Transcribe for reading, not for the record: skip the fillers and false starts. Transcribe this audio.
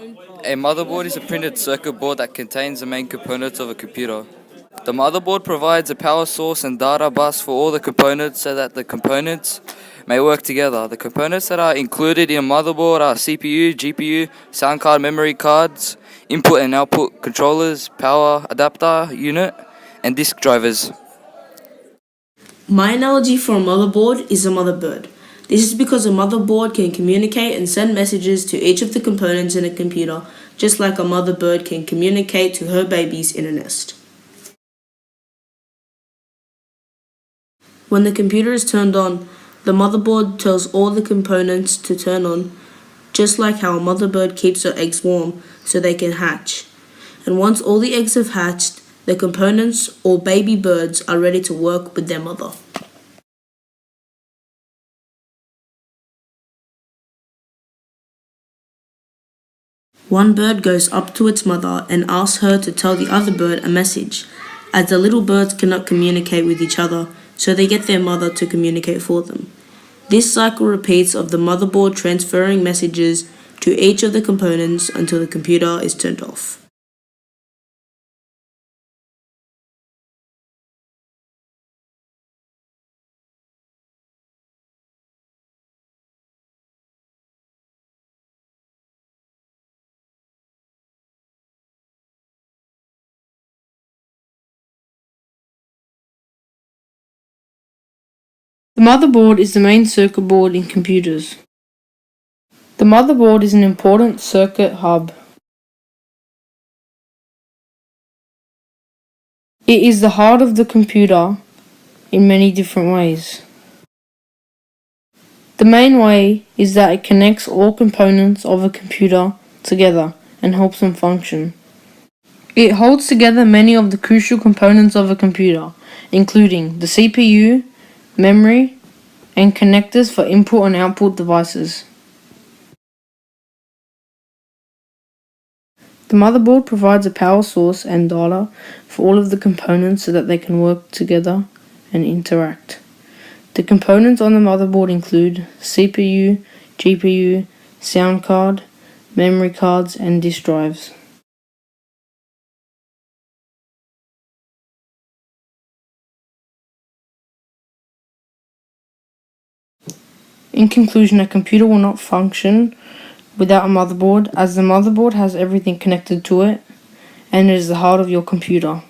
A motherboard is a printed circuit board that contains the main components of a computer. The motherboard provides a power source and data bus for all the components so that the components may work together. The components that are included in a motherboard are CPU, GPU, sound card, memory cards, input and output controllers, power adapter unit, and disk drivers. My analogy for a motherboard is a motherboard. This is because a motherboard can communicate and send messages to each of the components in a computer, just like a mother-bird can communicate to her babies in a nest. When the computer is turned on, the motherboard tells all the components to turn on, just like how a mother bird keeps her eggs warm so they can hatch. And once all the eggs have hatched, the components or baby birds are ready to work with their mother. One bird goes up to its mother and asks her to tell the other bird a message, as the little birds cannot communicate with each other, so they get their mother to communicate for them. This cycle repeats of the motherboard transferring messages to each of the components until the computer is turned off. The motherboard is the main circuit board in computers. The motherboard is an important circuit hub. It is the heart of the computer in many different ways. The main way is that it connects all components of a computer together and helps them function. It holds together many of the crucial components of a computer, including the CPU, memory, and connectors for input and output devices. The motherboard provides a power source and data for all of the components so that they can work together and interact. The components on the motherboard include CPU, GPU, sound card, memory cards, and disk drives. In conclusion, a computer will not function without a motherboard, as the motherboard has everything connected to it and it is the heart of your computer.